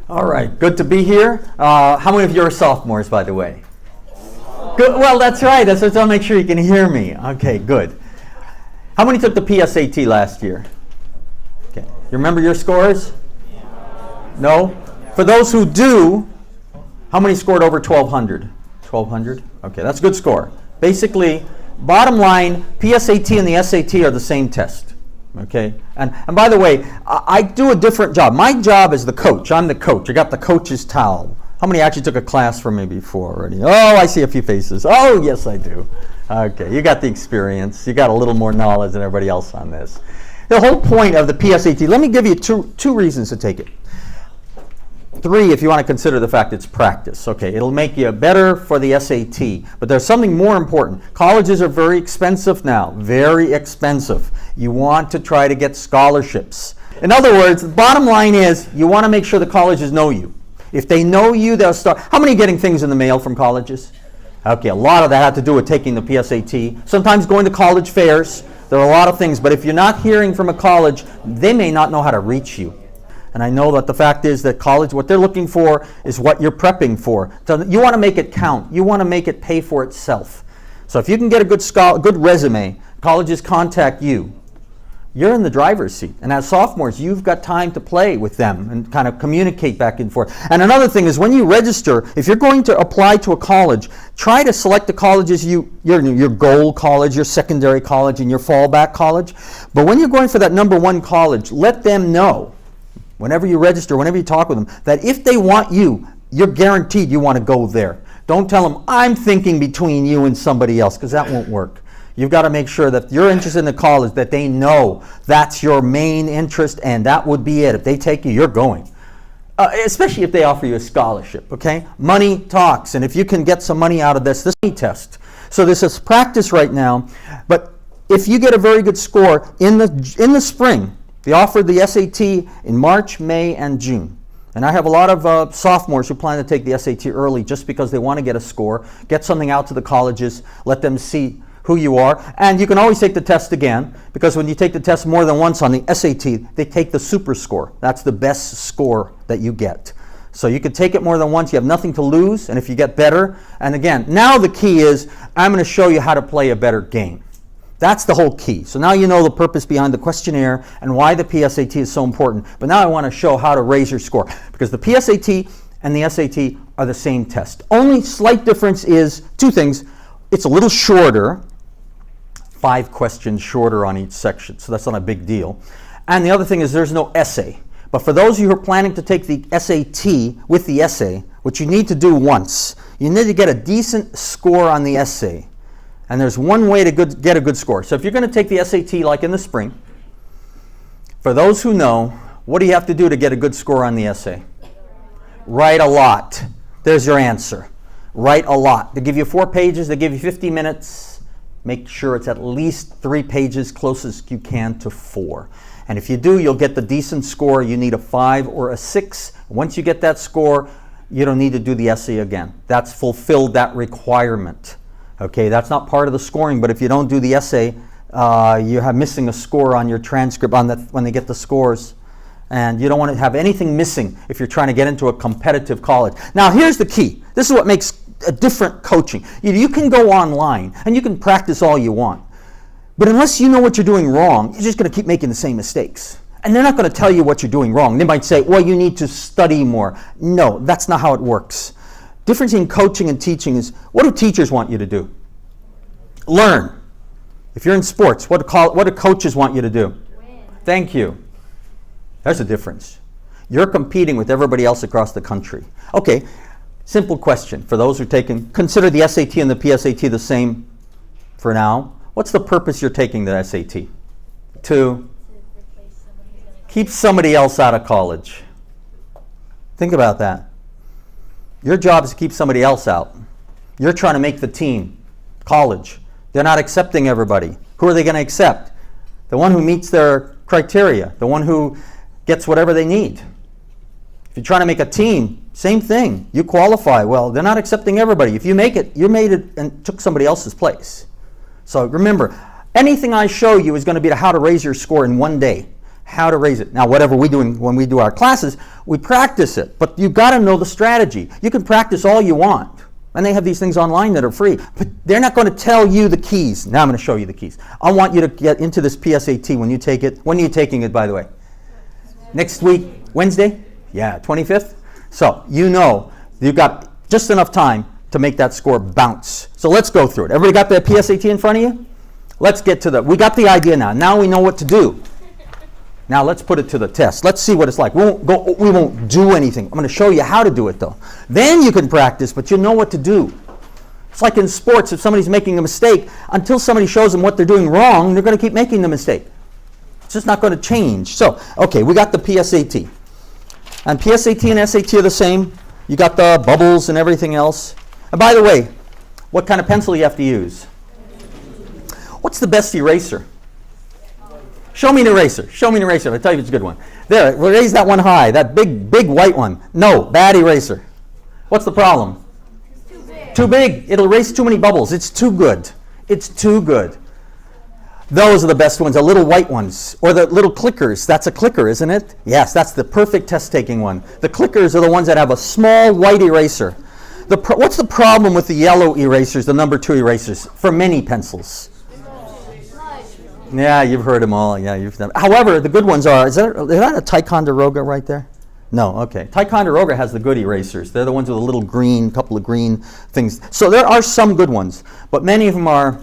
All right, good to be here. How many of you are sophomores, by the way? Good. Well, that's right. That's what I'll make sure you can hear me. Okay, good. How many took the PSAT last year? Okay. You remember your scores? No? For those who do, how many scored over 1,200? 1,200? Okay, that's a good score. Basically, bottom line, PSAT and the SAT are the same test. Okay, and by the way, I do a different job. My job is the coach. I'm the coach. I got the coach's towel. How many actually took a class from me before already? Oh, I see a few faces. Oh, yes, I do. Okay, you got the experience. You got a little more knowledge than everybody else on this. The whole point of the PSAT, let me give you two reasons to take it. 3, if you want to consider the fact it's practice. Okay, it'll make you better for the SAT. But there's something more important. Colleges are very expensive now. Very expensive. You want to try to get scholarships. In other words, the bottom line is you want to make sure the colleges know you. If they know you, they'll start. How many are getting things in the mail from colleges? Okay, a lot of that had to do with taking the PSAT. Sometimes going to college fairs. There are a lot of things. But if you're not hearing from a college, they may not know how to reach you. And I know that the fact is that college, what they're looking for is what you're prepping for. So you want to make it count. You want to make it pay for itself. So if you can get a good resume, colleges contact you, you're in the driver's seat. And as sophomores, you've got time to play with them and kind of communicate back and forth. And another thing is when you register, if you're going to apply to a college, try to select the colleges, your goal college, your secondary college, and your fallback college. But when you're going for that number 1 college, let them know, whenever you register, whenever you talk with them, that if they want you, you're guaranteed you want to go there. Don't tell them, I'm thinking between you and somebody else, because that won't work. You've got to make sure that if you're interested in the college, that they know that's your main interest, and that would be it. If they take you, you're going. Especially if they offer you a scholarship, okay? Money talks, and if you can get some money out of this test. So this is practice right now, but if you get a very good score in the spring, they offered the SAT in March, May, and June. And I have a lot of sophomores who plan to take the SAT early just because they want to get a score, get something out to the colleges, let them see who you are. And you can always take the test again, because when you take the test more than once on the SAT, they take the super score. That's the best score that you get. So you could take it more than once. You have nothing to lose, and if you get better. And again, now the key is I'm going to show you how to play a better game. That's the whole key. So now you know the purpose behind the questionnaire and why the PSAT is so important. But now I want to show how to raise your score, because the PSAT and the SAT are the same test. Only slight difference is 2 things. It's a little shorter, 5 questions shorter on each section, so that's not a big deal. And the other thing is there's no essay. But for those of you who are planning to take the SAT with the essay, what you need to do once, you need to get a decent score on the essay. And there's one way to get a good score. So if you're going to take the SAT like in the spring, for those who know, what do you have to do to get a good score on the essay? Write a lot. There's your answer. Write a lot. They give you 4 pages. They give you 50 minutes. Make sure it's at least 3 pages, closest you can to 4. And if you do, you'll get the decent score. You need a 5 or a 6. Once you get that score, you don't need to do the essay again. That's fulfilled that requirement. Okay, that's not part of the scoring, but if you don't do the essay, you have missing a score on your transcript when they get the scores. And you don't want to have anything missing if you're trying to get into a competitive college. Now, here's the key. This is what makes a different coaching. You can go online and you can practice all you want. But unless you know what you're doing wrong, you're just going to keep making the same mistakes. And they're not going to tell you what you're doing wrong. They might say, well, you need to study more. No, that's not how it works. Difference in coaching and teaching is, what do teachers want you to do? Learn. If you're in sports, what do coaches want you to do? Win. Thank you. There's a difference. You're competing with everybody else across the country. Okay, simple question for those who are taking, consider the SAT and the PSAT the same for now. What's the purpose you're taking the SAT? To keep somebody else out of college. Think about that. Your job is to keep somebody else out. You're trying to make the team, college. They're not accepting everybody. Who are they going to accept? The one who meets their criteria, the one who gets whatever they need. If you're trying to make a team, same thing. You qualify. Well, they're not accepting everybody. If you make it, you made it and took somebody else's place. So remember, anything I show you is going to be how to raise your score in one day. how to raise it. Now, whatever we do when we do our classes, we practice it. But you've got to know the strategy. You can practice all you want. And they have these things online that are free. But they're not going to tell you the keys. Now I'm going to show you the keys. I want you to get into this PSAT when you take it. When are you taking it, by the way? Next week, Wednesday? Yeah, 25th? So you know you've got just enough time to make that score bounce. So let's go through it. Everybody got the PSAT in front of you? Let's get to we got the idea now. Now we know what to do. Now let's put it to the test. Let's see what it's like. We won't do anything. I'm going to show you how to do it though. Then you can practice, but you know what to do. It's like in sports, if somebody's making a mistake, until somebody shows them what they're doing wrong, they're going to keep making the mistake. It's just not going to change. So, okay, we got the PSAT. And PSAT and SAT are the same. You got the bubbles and everything else. And by the way, what kind of pencil you have to use? What's the best eraser? Show me an eraser. Show me an eraser. I'll tell you if it's a good one. There, we'll raise that one high. That big white one. No, bad eraser. What's the problem? It's too big. Too big. It'll erase too many bubbles. It's too good. It's too good. Those are the best ones, the little white ones. Or the little clickers. That's a clicker, isn't it? Yes, that's the perfect test-taking one. The clickers are the ones that have a small white eraser. What's the problem with the yellow erasers, the number 2 erasers, for many pencils? Yeah, you've heard them all. Yeah, you've done. However, the good ones are, is that a Ticonderoga right there? No, okay. Ticonderoga has the good erasers. They're the ones with a little green, couple of green things. So there are some good ones, but many of them are,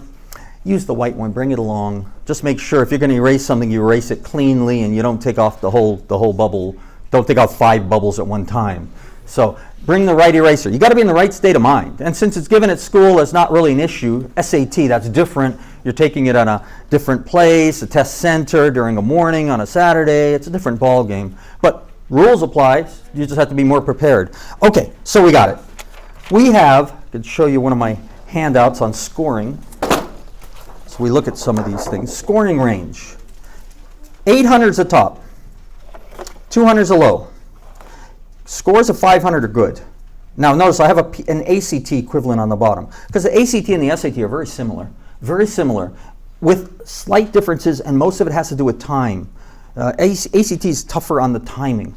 use the white one, bring it along. Just make sure if you're going to erase something, you erase it cleanly and you don't take off the whole bubble. Don't take out 5 bubbles at one time. So bring the right eraser. You got to be in the right state of mind. And since it's given at school, it's not really an issue. SAT, that's different. You're taking it at a different place, a test center during a morning on a Saturday. It's a different ball game. But rules apply. You just have to be more prepared. Okay, so we got it. I could show you one of my handouts on scoring. So we look at some of these things. Scoring range. 800 is the top. 200 is a low. Scores of 500 are good. Now notice I have an ACT equivalent on the bottom because the ACT and the SAT are very similar with slight differences, and most of it has to do with time. ACT is tougher on the timing.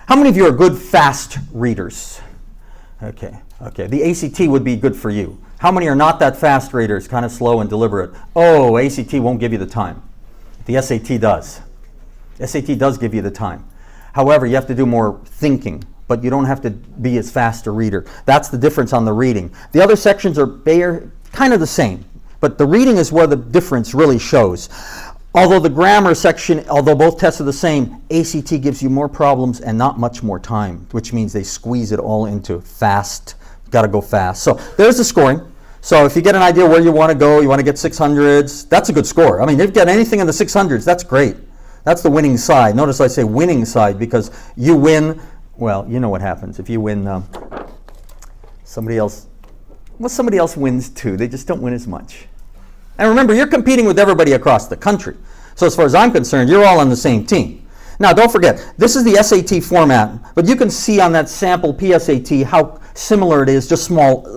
How many of you are good fast readers? Okay. The ACT would be good for you. How many are not that fast readers, kind of slow and deliberate? Oh, ACT won't give you the time. The SAT does. SAT does give you the time. However, you have to do more thinking, but you don't have to be as fast a reader. That's the difference on the reading. The other sections are kind of the same, but the reading is where the difference really shows. Although the grammar section, although both tests are the same, ACT gives you more problems and not much more time, which means they squeeze it all into fast. Got to go fast. So there's the scoring. So if you get an idea where you want to go, you want to get 600s, that's a good score. I mean, if you get anything in the 600s, that's great. That's the winning side. Notice I say winning side because you win. Well, you know what happens. If you win, somebody else wins too. They just don't win as much. And remember, you're competing with everybody across the country. So as far as I'm concerned, you're all on the same team. Now, don't forget, this is the SAT format, but you can see on that sample PSAT how similar it is, just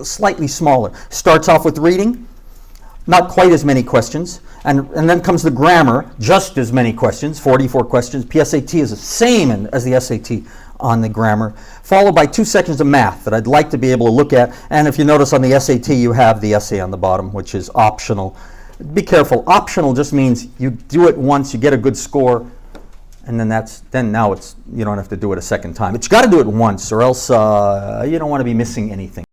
slightly smaller. Starts off with reading, not quite as many questions, and then comes the grammar, just as many questions, 44 questions. PSAT is the same as the SAT on the grammar, followed by 2 sections of math that I'd like to be able to look at. And if you notice on the SAT, you have the essay on the bottom, which is optional. Be careful. Optional just means you do it once, you get a good score, and then now you don't have to do it a second time. But you got to do it once, or else you don't want to be missing anything.